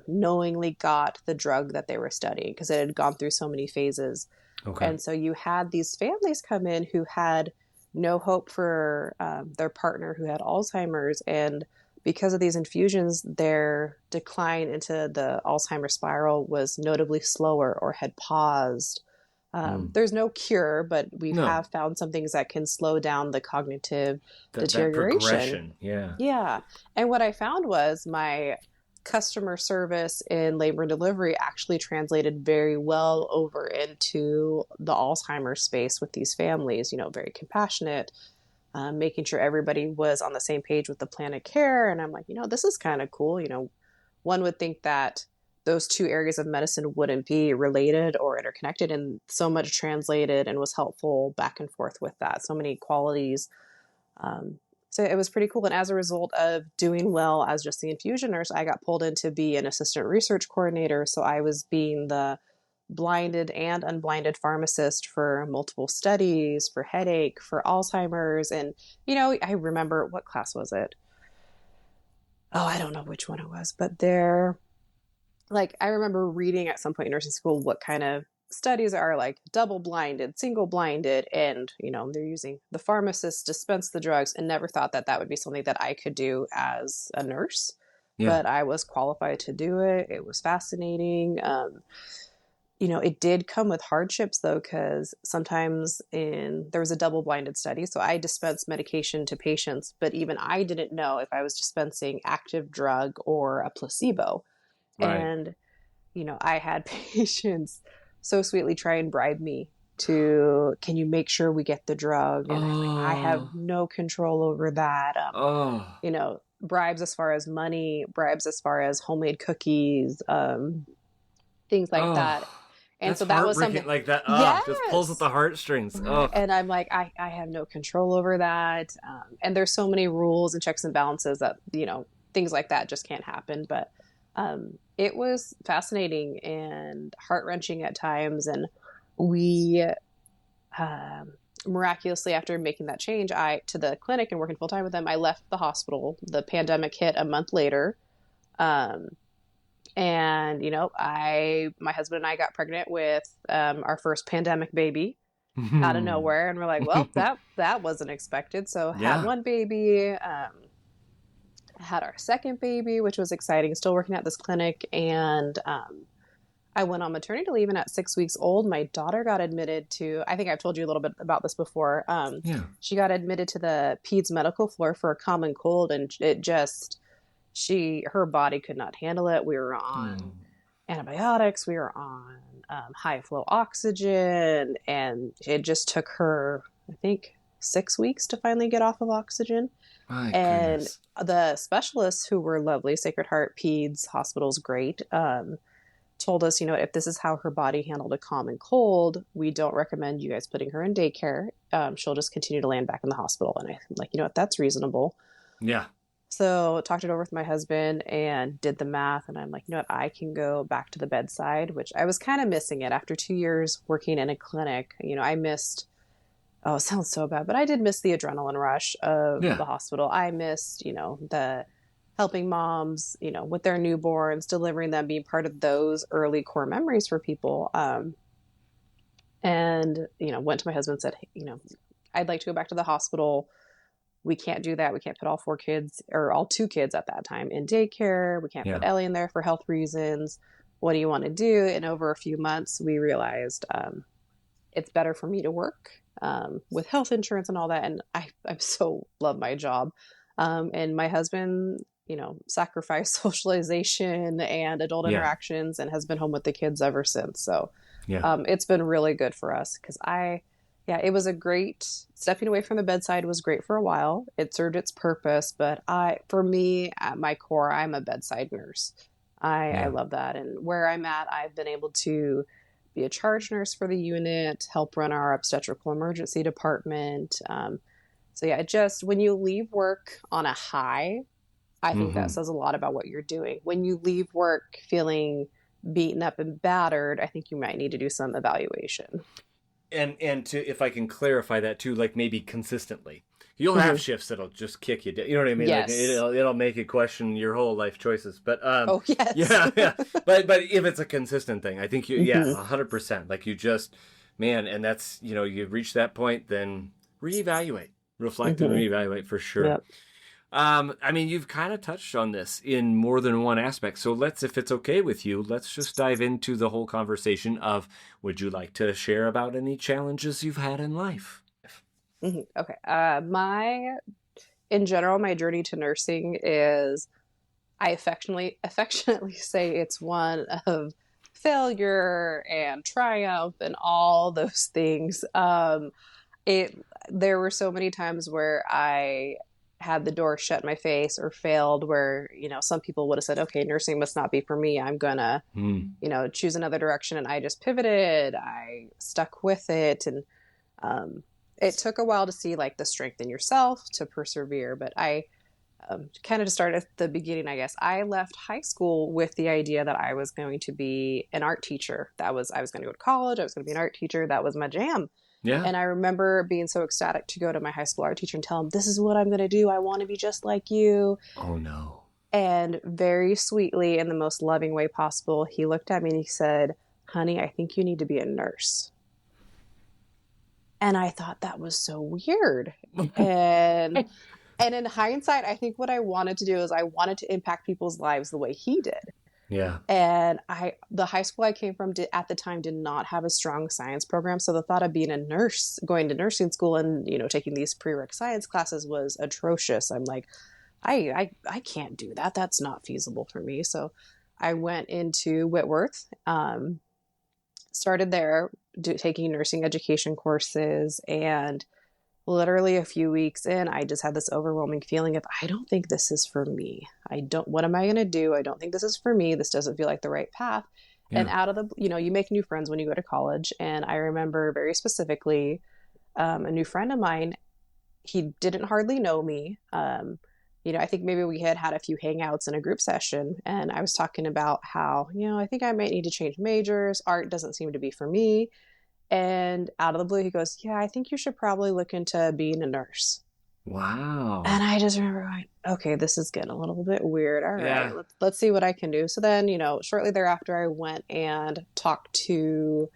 A: knowingly got the drug that they were studying because it had gone through so many phases. Okay. And so you had these families come in who had no hope for their partner who had Alzheimer's. And because of these infusions, their decline into the Alzheimer's spiral was notably slower or had paused. There's no cure, but we have found some things that can slow down the cognitive deterioration.
B: That progression. Yeah.
A: Yeah. And what I found was my customer service in labor and delivery actually translated very well over into the Alzheimer's space with these families, very compassionate, making sure everybody was on the same page with the plan of care. And I'm like, this is kind of cool. One would think that those two areas of medicine wouldn't be related or interconnected, and so much translated and was helpful back and forth with that. So many qualities. So it was pretty cool. And as a result of doing well as just the infusion nurse, I got pulled in to be an assistant research coordinator. So I was being the blinded and unblinded pharmacist for multiple studies, for headache, for Alzheimer's. And, I remember, what class was it? Oh, I don't know which one it was, but I remember reading at some point in nursing school what kind of studies are like double blinded, single blinded, and, they're using the pharmacist dispense the drugs, and never thought that would be something that I could do as a nurse. Yeah. But I was qualified to do it. It was fascinating. It did come with hardships though, because sometimes there was a double blinded study. So I dispensed medication to patients, but even I didn't know if I was dispensing active drug or a placebo. Right. And, I had patients so sweetly try and bribe me to, can you make sure we get the drug? And I'm like, I have no control over that. Bribes as far as money, bribes as far as homemade cookies, things like that. And so that was something like that.
B: Yes. Just pulls at the heartstrings.
A: And I'm like, I have no control over that. And there's so many rules and checks and balances that, things like that just can't happen. But it was fascinating and heart-wrenching at times. And we miraculously, after making that change to the clinic and working full-time with them, I left the hospital. The pandemic hit a month later. And, my husband and I got pregnant with our first pandemic baby out of nowhere. And we're like, well, that wasn't expected. So had one baby, had our second baby, which was exciting, still working at this clinic. And I went on maternity leave, and at 6 weeks old, my daughter got admitted to, I think I've told you a little bit about this before. She got admitted to the peds medical floor for a common cold, and it just, her body could not handle it. We were on antibiotics, we were on high flow oxygen, and it just took her, I think, 6 weeks to finally get off of oxygen. And the specialists, who were lovely, Sacred Heart Peds Hospital's great, told us, if this is how her body handled a common cold, we don't recommend you guys putting her in daycare. She'll just continue to land back in the hospital. And I'm like, that's reasonable. Yeah. So talked it over with my husband and did the math. And I'm like, I can go back to the bedside, which I was kind of missing it after 2 years working in a clinic. I missed, it sounds so bad, but I did miss the adrenaline rush of the hospital. I missed, the helping moms, with their newborns, delivering them, being part of those early core memories for people. And, went to my husband and said, hey, I'd like to go back to the hospital. We can't do that. We can't put all 4 kids or all 2 kids at that time in daycare. We can't put Ellie in there for health reasons. What do you want to do? And over a few months, we realized it's better for me to work with health insurance and all that. And I so love my job. And my husband, sacrificed socialization and adult interactions and has been home with the kids ever since. So it's been really good for us because it was a great stepping away from the bedside was great for a while. It served its purpose, but for me, at my core, I'm a bedside nurse. I love that. And where I'm at, I've been able to be a charge nurse for the unit, help run our obstetrical emergency department. When you leave work on a high, I think that says a lot about what you're doing. When you leave work feeling beaten up and battered, I think you might need to do some evaluation.
B: And if I can clarify that too, like maybe consistently, you'll have shifts that'll just kick you down. You know what I mean?
A: Yes.
B: Like it'll make you question your whole life choices. But
A: yes.
B: yeah. But if it's a consistent thing, I think 100%. Like you just, man, and that's you reach that point, then reevaluate, reflect, and reevaluate for sure. Yep. You've kind of touched on this in more than one aspect. So if it's okay with you, let's just dive into the whole conversation of, would you like to share about any challenges you've had in life?
A: Okay. In general, my journey to nursing is, I affectionately say it's one of failure and triumph and all those things. There were so many times where I had the door shut in my face or failed where, some people would have said, okay, nursing must not be for me. I'm gonna, choose another direction. And I just pivoted. I stuck with it. And it took a while to see like the strength in yourself to persevere. But I kind of to start at the beginning, I guess. I left high school with the idea that I was going to be an art teacher. I was going to go to college. I was going to be an art teacher. That was my jam. Yeah. And I remember being so ecstatic to go to my high school art teacher and tell him, this is what I'm going to do. I want to be just like you.
B: Oh, no.
A: And very sweetly, in the most loving way possible, he looked at me and he said, honey, I think you need to be a nurse. And I thought that was so weird. And in hindsight, I think what I wanted to do is I wanted to impact people's lives the way he did.
B: Yeah.
A: And the high school I came from at the time did not have a strong science program. So the thought of being a nurse, going to nursing school and, taking these prereq science classes was atrocious. I'm like, I can't do that. That's not feasible for me. So I went into Whitworth, started there taking nursing education courses, and literally a few weeks in, I just had this overwhelming feeling of, I don't think this is for me. What am I going to do? I don't think this is for me. This doesn't feel like the right path. Yeah. And out of the, you make new friends when you go to college. And I remember very specifically, a new friend of mine, he didn't hardly know me. I think maybe we had a few hangouts in a group session, and I was talking about how, I think I might need to change majors. Art doesn't seem to be for me. And out of the blue, he goes, yeah, I think you should probably look into being a nurse.
B: Wow.
A: And I just remember going, okay, this is getting a little bit weird. All right, let's see what I can do. So then, shortly thereafter, I went and talked to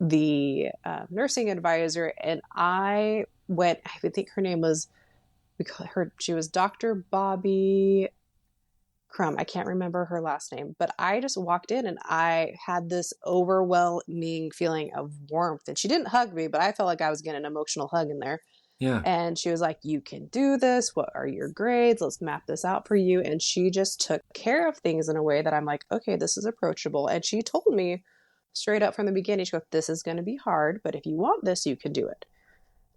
A: the nursing advisor, and I think her name was, she was Dr. Bobby Crumb. I can't remember her last name, but I just walked in and I had this overwhelming feeling of warmth. And she didn't hug me, but I felt like I was getting an emotional hug in there.
B: Yeah.
A: And she was like, you can do this. What are your grades? Let's map this out for you. And she just took care of things in a way that I'm like, okay, this is approachable. And she told me straight up from the beginning, she goes, this is going to be hard, but if you want this, you can do it.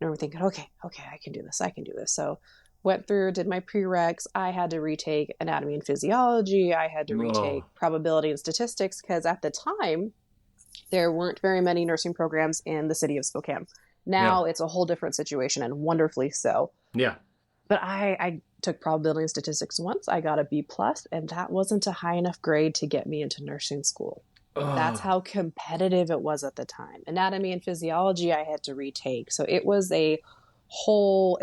A: And we're thinking, okay, I can do this. So went through, did my prereqs. I had to retake anatomy and physiology. I had to retake probability and statistics because at the time, there weren't very many nursing programs in the city of Spokane. Now it's a whole different situation, and wonderfully so.
B: Yeah.
A: But I took probability and statistics once. I got a B+, and that wasn't a high enough grade to get me into nursing school. That's how competitive it was at the time. Anatomy and physiology I had to retake. So it was a whole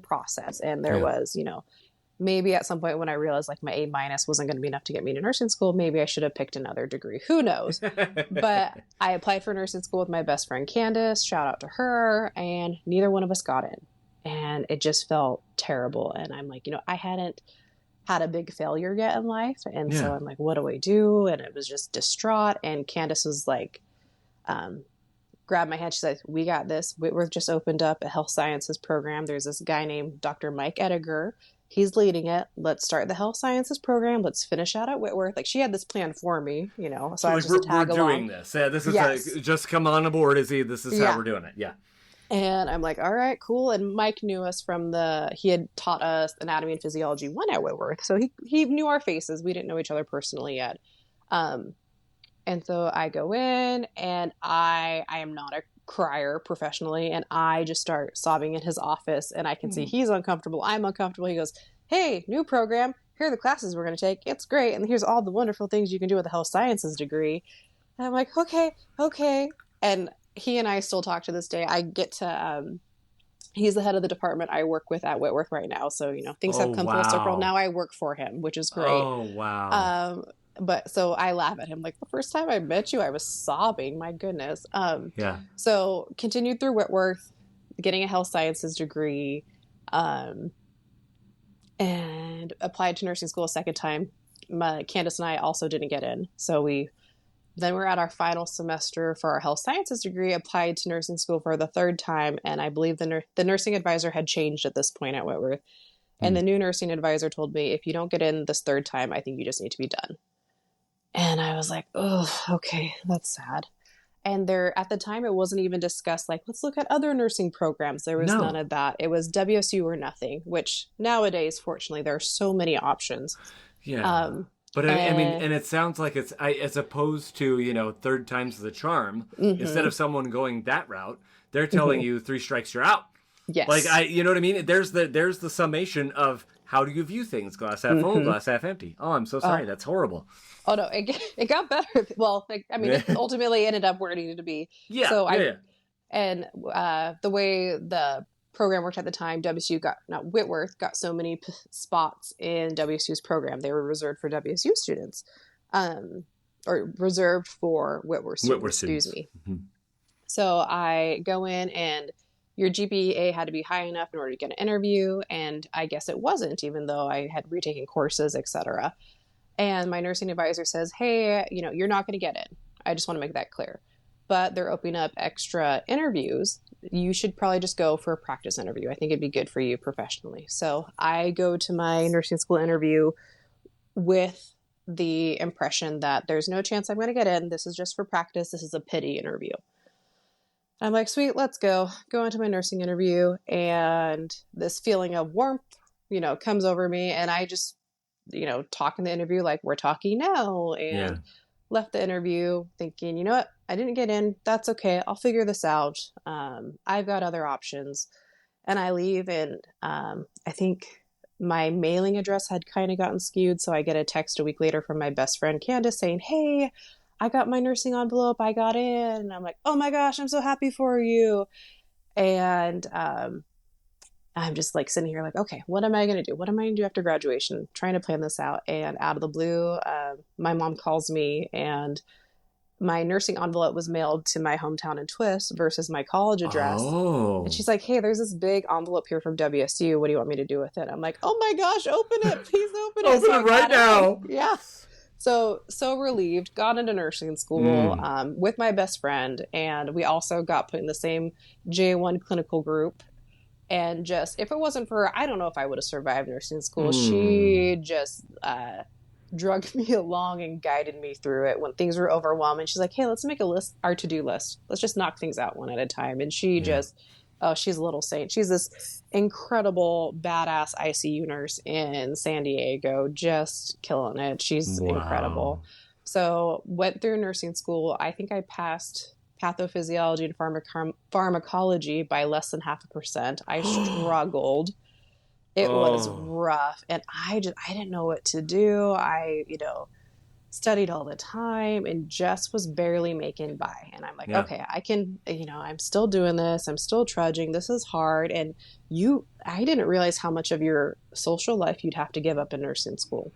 A: process. And there was, maybe at some point when I realized like my A- wasn't going to be enough to get me to nursing school, maybe I should have picked another degree. Who knows? But I applied for nursing school with my best friend Candace, shout out to her, and neither one of us got in. And it just felt terrible. And I'm like, I hadn't had a big failure yet in life. And so I'm like, what do I do? And it was just distraught. And Candace was like, grabbed my hand. She said, we got this. Whitworth just opened up a health sciences program. There's this guy named Dr. Mike Ediger. He's leading it. Let's start the health sciences program. Let's finish out at Whitworth. Like, she had this plan for me, so I was just tag along.
B: We're doing this. Yeah, this is just come on aboard, Izzie. This is how we're doing it. Yeah.
A: And I'm like, all right, cool. And Mike knew us he had taught us anatomy and physiology 1 at Whitworth. So he knew our faces. We didn't know each other personally yet. And so I go in, and I am not a crier professionally, and I just start sobbing in his office, and I can see he's uncomfortable. I'm uncomfortable. He goes, hey, new program. Here are the classes we're going to take. It's great. And here's all the wonderful things you can do with a health sciences degree. And I'm like, okay. And he and I still talk to this day. I get to, he's the head of the department I work with at Whitworth right now. So, things have come full circle. Now I work for him, which is great.
B: Oh, wow.
A: But so I laugh at him. Like, the first time I met you, I was sobbing. My goodness. So continued through Whitworth, getting a health sciences degree, and applied to nursing school a second time. Candace and I also didn't get in. So then we're at our final semester for our health sciences degree, applied to nursing school for the third time. And I believe the nursing advisor had changed at this point at Whitworth. And the new nursing advisor told me, if you don't get in this third time, I think you just need to be done. And I was like, oh, okay, that's sad. And at the time, it wasn't even discussed, like, let's look at other nursing programs. There was none of that. It was WSU or nothing, which nowadays, fortunately, there are so many options.
B: Yeah. But I mean, and it sounds like it's as opposed to, third time's the charm. Instead of someone going that route, they're telling you 3 strikes, you're out.
A: Yes.
B: Like, you know what I mean? There's the summation of how do you view things? Glass half full, glass half empty. Oh, I'm so sorry. That's horrible.
A: Oh, no, it got better. Well, it ultimately ended up where it needed to be.
B: Yeah.
A: So And the way the program worked at the time, Whitworth got so many spots in WSU's program. They were reserved for WSU students, or reserved for Whitworth students. Excuse me. Mm-hmm. So I go in, and your GPA had to be high enough in order to get an interview, and I guess it wasn't, even though I had retaken courses, etc. And my nursing advisor says, hey, you're not going to get in. I just want to make that clear. But they're opening up extra interviews. You should probably just go for a practice interview. I think it'd be good for you professionally. So I go to my nursing school interview with the impression that there's no chance I'm going to get in. This is just for practice. This is a pity interview. I'm like, sweet, let's go. Go into my nursing interview, and this feeling of warmth, comes over me, and I just, talk in the interview like we're talking now, and left the interview thinking, you know what, I didn't get in. That's okay. I'll figure this out. I've got other options. And I leave, and I think my mailing address had kind of gotten skewed, so I get a text a week later from my best friend Candace saying, hey, I got my nursing envelope. I got in. And I'm like, oh my gosh, I'm so happy for you. And I'm just like sitting here like, okay, what am I going to do? What am I going to do after graduation? Trying to plan this out. And out of the blue, my mom calls me, and my nursing envelope was mailed to my hometown in Twisp versus my college address. Oh. And she's like, hey, there's this big envelope here from WSU. What do you want me to do with it? I'm like, oh my gosh, open it. Please open it.
B: Open it right now.
A: Yeah. So relieved, got into nursing school with my best friend. And we also got put in the same J1 clinical group. And just, if it wasn't for her, I don't know if I would have survived nursing school. She just drugged me along and guided me through it when things were overwhelming. She's like, hey, let's make a list, our to-do list. Let's just knock things out one at a time. And she she's a little saint. She's this incredible, badass ICU nurse in San Diego, just killing it. She's incredible. So went through nursing school. I think I passed pathophysiology and pharmacology by less than 0.5%. I struggled. It was rough, and I didn't know what to do. studied all the time and just was barely making by. And I'm like, okay, I can, I'm still doing this. I'm still trudging. This is hard. And I didn't realize how much of your social life you'd have to give up in nursing school.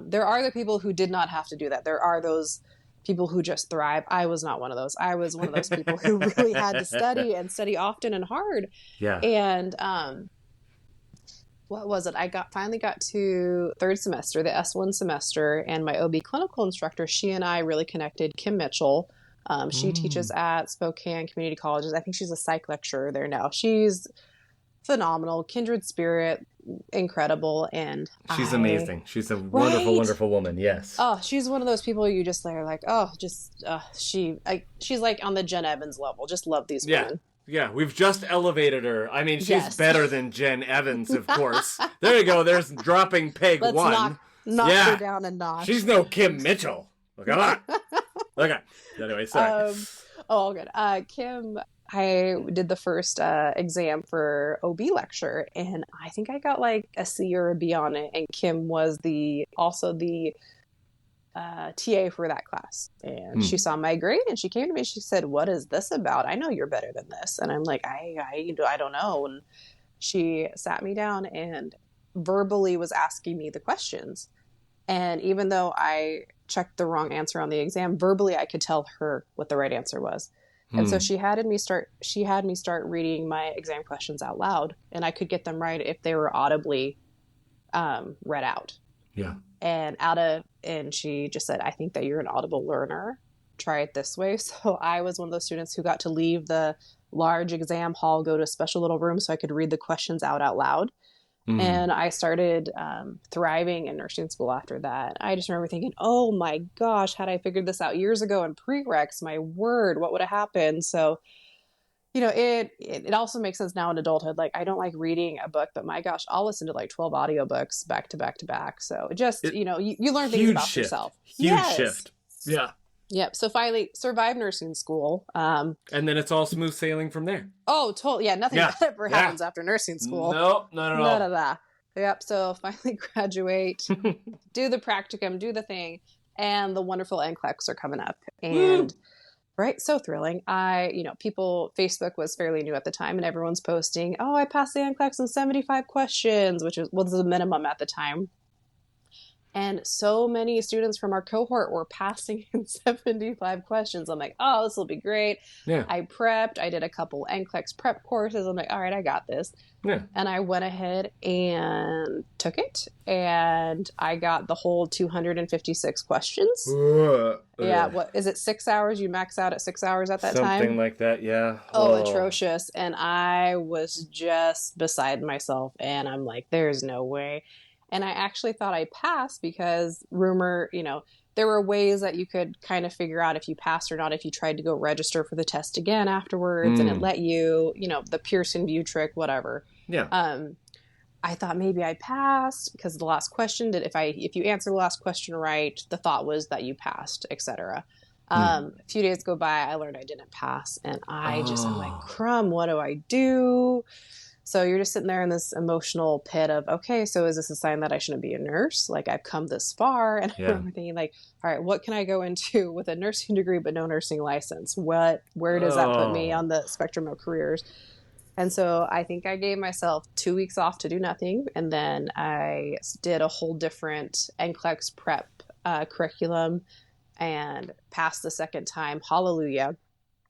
A: There are the people who did not have to do that. There are those people who just thrive. I was not one of those. I was one of those people who really had to study and study often and hard.
B: Yeah.
A: And, what was it? I finally got to third semester, the S1 semester, and my OB clinical instructor, she and I really connected. Kim Mitchell. She teaches at Spokane Community Colleges. I think she's a psych lecturer there now. She's phenomenal, kindred spirit, incredible, and
B: she's amazing. She's a wonderful, wonderful woman. Yes.
A: Oh, she's one of those people you just are like, she's like on the Jen Evans level. Just love these women.
B: Yeah, we've just elevated her. I mean, she's better than Jen Evans, of course. There you go. There's dropping peg
A: Let's
B: one.
A: Knock her down a notch.
B: She's no Kim Mitchell. Come on. Okay. Anyway, sorry.
A: All good. Kim, I did the first exam for OB lecture, and I think I got like a C or a B on it. And Kim was also the TA for that class, and she saw my grade and she came to me and she said, "What is this about? I know you're better than this." And I'm like, I don't know. And she sat me down and verbally was asking me the questions, and even though I checked the wrong answer on the exam, verbally I could tell her what the right answer was. And so she had me start reading my exam questions out loud, and I could get them right if they were audibly read out.
B: Yeah.
A: And she just said, "I think that you're an audible learner. Try it this way." So I was one of those students who got to leave the large exam hall, go to a special little room so I could read the questions out loud. And I started thriving in nursing school after that. I just remember thinking, oh my gosh, had I figured this out years ago in prereqs, my word, what would have happened? So, it also makes sense now in adulthood. Like, I don't like reading a book, but my gosh, I'll listen to like 12 audiobooks back to back to back. So you learn things about yourself.
B: Huge shift. Yeah.
A: Yep. So finally survived nursing school.
B: And then it's all smooth sailing from there.
A: Oh, totally. Yeah. Nothing bad ever happens after nursing school.
B: No, not at all.
A: None of that. Yep. So finally graduate, do the practicum, do the thing. And the wonderful NCLEX are coming up. And right. So thrilling. Facebook was fairly new at the time, and everyone's posting, "Oh, I passed the NCLEX in 75 questions," which was the minimum at the time. And so many students from our cohort were passing in 75 questions. I'm like, oh, this will be great.
B: Yeah.
A: I prepped. I did a couple NCLEX prep courses. I'm like, all right, I got this.
B: Yeah.
A: And I went ahead and took it. And I got the whole 256 questions. Yeah. What is it? 6 hours? You max out at 6 hours at that time?
B: Something like that. Yeah.
A: Oh, atrocious. And I was just beside myself. And I'm like, there's no way. And I actually thought I passed because there were ways that you could kind of figure out if you passed or not if you tried to go register for the test again afterwards, and it let you, the Pearson VUE trick, whatever.
B: Yeah.
A: I thought maybe I passed because the last question if you answer the last question right, the thought was that you passed, etc. A few days go by, I learned I didn't pass, and I'm like, crumb, what do I do? So you're just sitting there in this emotional pit of, okay, so is this a sign that I shouldn't be a nurse? Like, I've come this far. And I remember thinking, like, all right, what can I go into with a nursing degree but no nursing license? Where does that put me on the spectrum of careers? And so I think I gave myself 2 weeks off to do nothing. And then I did a whole different NCLEX prep curriculum and passed the second time. Hallelujah.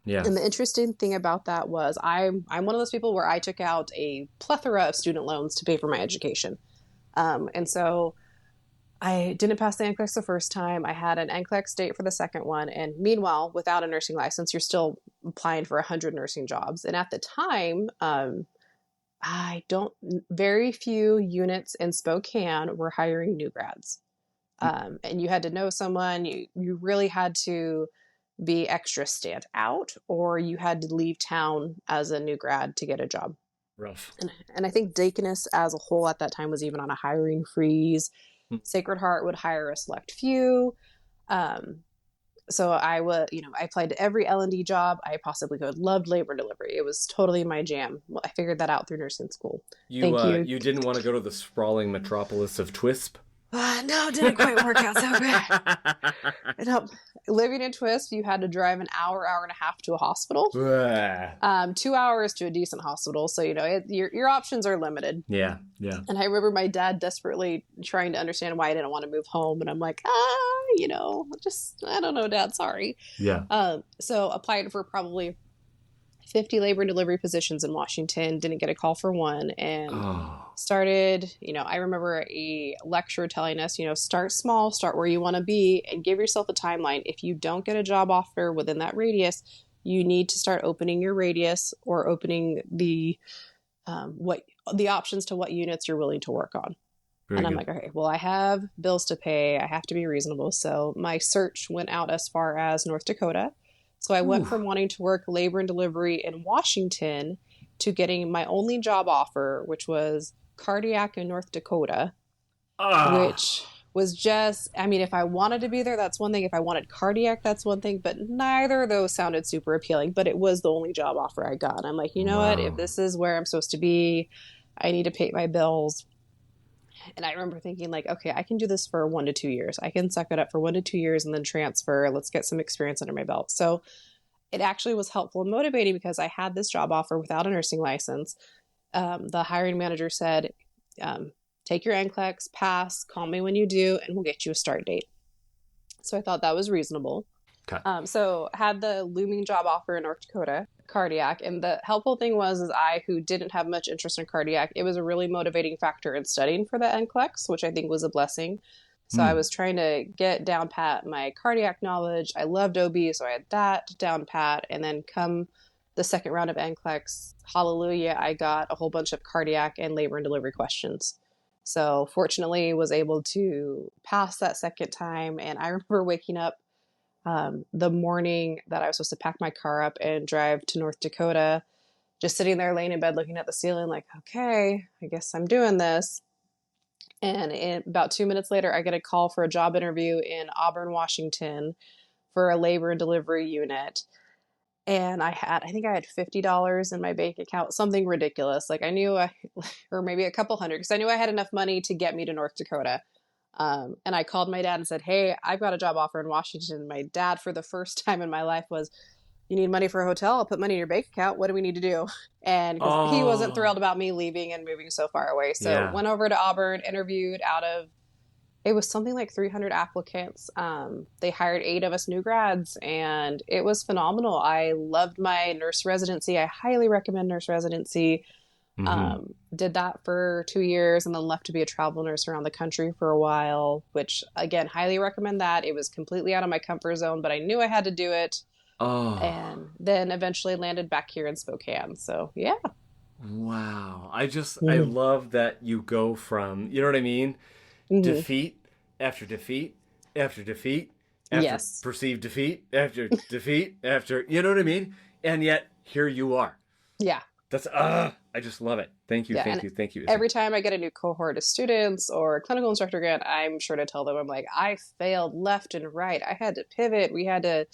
B: Yeah.
A: And the interesting thing about that was I'm one of those people where I took out a plethora of student loans to pay for my education. And so I didn't pass the NCLEX the first time. I had an NCLEX date for the second one. And meanwhile, without a nursing license, you're still applying for 100 nursing jobs. And at the time, very few units in Spokane were hiring new grads. And you had to know someone, you really had to be extra stand out, or you had to leave town as a new grad to get a job.
B: Rough.
A: And I think Deaconess as a whole at that time was even on a hiring freeze. Sacred Heart would hire a select few. So I applied to every L&D job I possibly could. Loved labor and delivery. It was totally my jam. I figured that out through nursing school.
B: You didn't want to go to the sprawling metropolis of Twisp?
A: No, it didn't quite work out so good. And, living in Twisp, you had to drive an hour and a half to a hospital. 2 hours to a decent hospital. So, your options are limited.
B: Yeah, yeah.
A: And I remember my dad desperately trying to understand why I didn't want to move home. And I'm like, I don't know, Dad, sorry.
B: Yeah.
A: So applied for probably 50 labor and delivery positions in Washington, didn't get a call for one, and started, I remember a lecturer telling us, start small, start where you want to be, and give yourself a timeline. If you don't get a job offer within that radius, you need to start opening your radius or opening the options to what units you're willing to work on.
B: Very
A: and I'm
B: good.
A: like, okay, well, I have bills to pay. I have to be reasonable. So my search went out as far as North Dakota. So I went from wanting to work labor and delivery in Washington to getting my only job offer, which was cardiac in North Dakota, which was just, if I wanted to be there, that's one thing. If I wanted cardiac, that's one thing. But neither of those sounded super appealing. But it was the only job offer I got. And I'm like, you know what? If this is where I'm supposed to be, I need to pay my bills. And I remember thinking like, okay, I can do this for 1 to 2 years. I can suck it up for 1 to 2 years and then transfer. Let's get some experience under my belt. So it actually was helpful and motivating because I had this job offer without a nursing license. The hiring manager said, take your NCLEX, pass, call me when you do, and we'll get you a start date. So I thought that was reasonable.
B: Okay.
A: So had the looming job offer in North Dakota, cardiac. And the helpful thing was I, who didn't have much interest in cardiac, it was a really motivating factor in studying for the NCLEX, which I think was a blessing. So I was trying to get down pat my cardiac knowledge. I loved OB, so I had that down pat. And then come the second round of NCLEX, hallelujah, I got a whole bunch of cardiac and labor and delivery questions. So fortunately was able to pass that second time. And I remember waking up the morning that I was supposed to pack my car up and drive to North Dakota, just sitting there laying in bed looking at the ceiling like, okay, I guess I'm doing this. And about 2 minutes later, I get a call for a job interview in Auburn, Washington for a labor and delivery unit. And I think I had $50 in my bank account, something ridiculous. Like I knew, or maybe a couple hundred, because I knew I had enough money to get me to North Dakota. And I called my dad and said, hey, I've got a job offer in Washington. My dad, for the first time in my life, was, you need money for a hotel? I'll put money in your bank account. What do we need to do? And he wasn't thrilled about me leaving and moving so far away. So went over to Auburn, interviewed it was something like 300 applicants. They hired 8 of us new grads, and it was phenomenal. I loved my nurse residency. I highly recommend nurse residency. Did that for 2 years and then left to be a travel nurse around the country for a while, which again, highly recommend that. It was completely out of my comfort zone, but I knew I had to do it. And then eventually landed back here in Spokane. So yeah.
B: Wow. I love that you go from, you know what I mean? Defeat after defeat after defeat after perceived defeat after defeat after, you know what I mean? And yet here you are. Yeah. That's, I just love it. Thank you. Thank you.
A: Every time I get a new cohort of students or a clinical instructor again, I'm sure to tell them, I'm like, I failed left and right. I had to pivot. We had to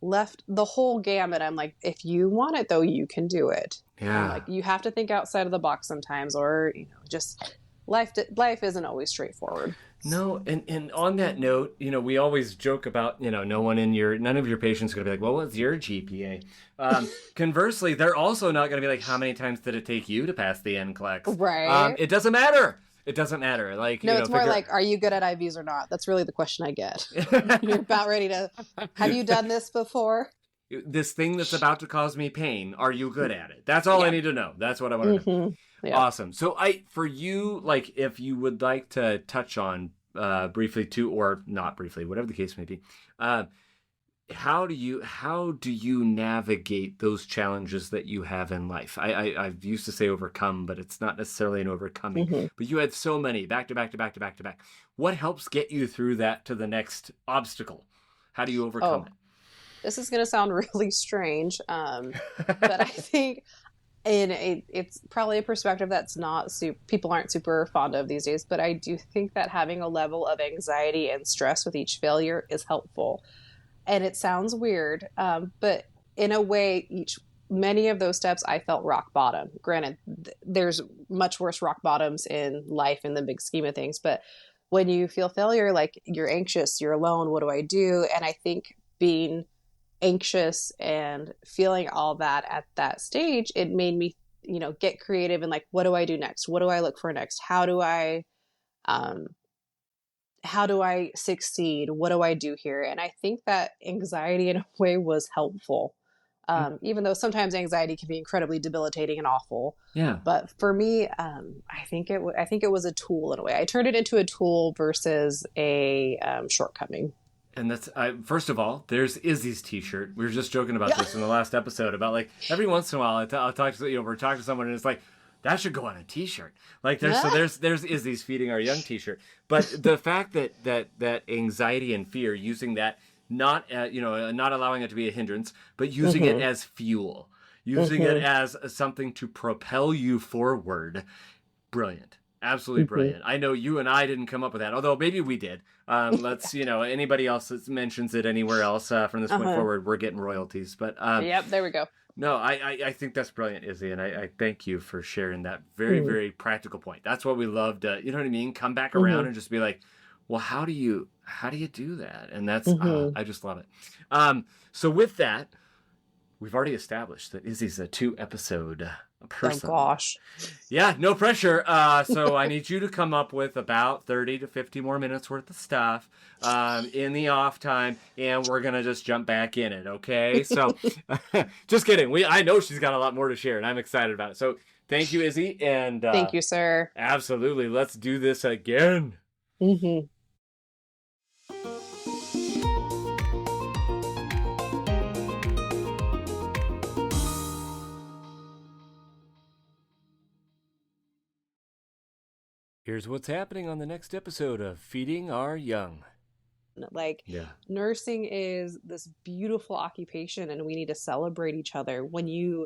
A: left the whole gamut. I'm like, if you want it though, you can do it. Yeah. I'm like, you have to think outside of the box sometimes, or, just life isn't always straightforward.
B: No. And on that note, we always joke about, none of your patients are going to be like, well, what's your GPA? Conversely, they're also not going to be like, how many times did it take you to pass the NCLEX?
A: Right.
B: It doesn't matter. It doesn't matter. Like,
A: no, it's more like, are you good at IVs or not? That's really the question I get. You're about ready to, have you done this before?
B: This thing that's about to cause me pain, are you good at it? That's all I need to know. That's what I want to know. Yeah. Awesome. So for you, like, if you would like to touch on briefly too, or not briefly, whatever the case may be, how do you navigate those challenges that you have in life? I've used to say overcome, but it's not necessarily an overcoming. But you had so many back to back to back to back to back. What helps get you through that to the next obstacle? How do you overcome it?
A: This is going to sound really strange, but I think it's probably a perspective that's not people aren't super fond of these days. But I do think that having a level of anxiety and stress with each failure is helpful. And it sounds weird, but in a way, many of those steps I felt rock bottom. Granted, there's much worse rock bottoms in life in the big scheme of things, but when you feel failure, like you're anxious, you're alone, what do I do? And I think being anxious and feeling all that at that stage, it made me, get creative and like, what do I do next? What do I look for next? How do I succeed? What do I do here? And I think that anxiety in a way was helpful. Even though sometimes anxiety can be incredibly debilitating and awful.
B: Yeah.
A: But for me, I think it was a tool in a way. I turned it into a tool versus a shortcoming.
B: And that's, first of all, there's Izzie's t-shirt. We were just joking about this in the last episode about like every once in a while I'll talk to, we're talking to someone and it's like, that should go on a t-shirt. Like there's Izzie's Feeding Our Young t-shirt. But the fact that anxiety and fear, using that, not allowing it to be a hindrance, but using it as fuel, using it as something to propel you forward. Brilliant. Absolutely brilliant. I know you and I didn't come up with that, although maybe we did. Let's, anybody else that mentions it anywhere else from this point forward, we're getting royalties. But
A: yep, there we go.
B: No, I think that's brilliant, Izzie, and I thank you for sharing that very, very practical point. That's what we love to, you know what I mean? Come back around and just be like, well, how do you do that? And that's, I just love it. So with that, we've already established that Izzie's a 2-episode person.
A: Oh gosh.
B: Yeah, no pressure. So I need you to come up with about 30 to 50 more minutes worth of stuff in the off time, and we're gonna just jump back in it, okay? So just kidding. I know she's got a lot more to share, and I'm excited about it. So thank you, Izzie, and
A: thank you, sir.
B: Absolutely. Let's do this again. Here's what's happening on the next episode of Feeding Our Young.
A: Like, nursing is this beautiful occupation, and we need to celebrate each other. When you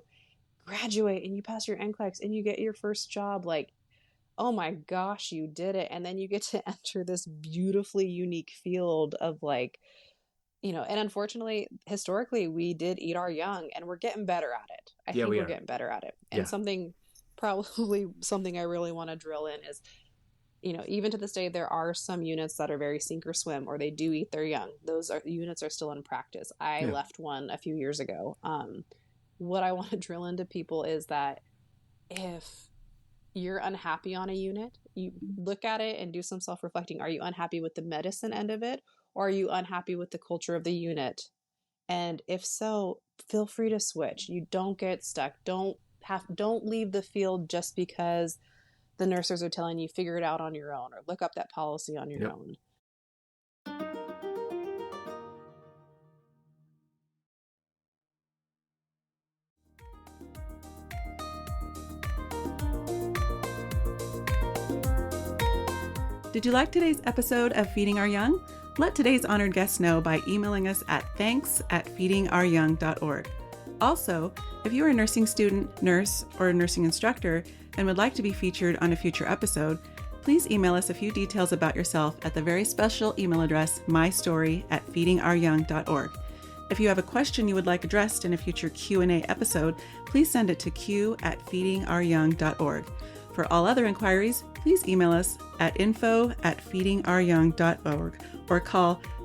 A: graduate and you pass your NCLEX and you get your first job, like, oh my gosh, you did it. And then you get to enter this beautifully unique field of like, and unfortunately, historically, we did eat our young, and we're getting better at it. I think we're getting better at it. And something I really want to drill in is, even to this day, there are some units that are very sink or swim, or they do eat their young. Those units are still in practice. I left one a few years ago. What I want to drill into people is that if you're unhappy on a unit, you look at it and do some self-reflecting. Are you unhappy with the medicine end of it, or are you unhappy with the culture of the unit? And if so, feel free to switch. You don't get stuck. Don't leave the field just because the nurses are telling you figure it out on your own, or look up that policy on your own.
C: Did you like today's episode of Feeding Our Young? Let today's honored guest know by emailing us at thanks@feedingouryoung.org. Also, if you are a nursing student, nurse, or a nursing instructor and would like to be featured on a future episode, please email us a few details about yourself at the very special email address mystory@feedingouryoung.org. If you have a question you would like addressed in a future Q&A episode, please send it to q@feedingouryoung.org. For all other inquiries, please email us at info@feedingouryoung.org or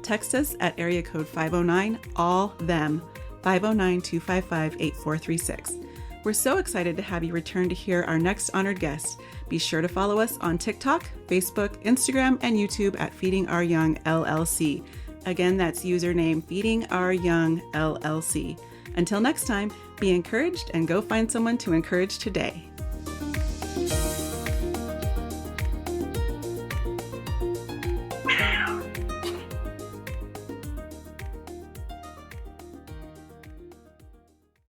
C: text us at area code 509-ALL-THEM, 509-255-8436. We're so excited to have you return to hear our next honored guest. Be sure to follow us on TikTok, Facebook, Instagram, and YouTube at Feeding Our Young LLC. Again, that's username Feeding Our Young LLC. Until next time, be encouraged and go find someone to encourage today.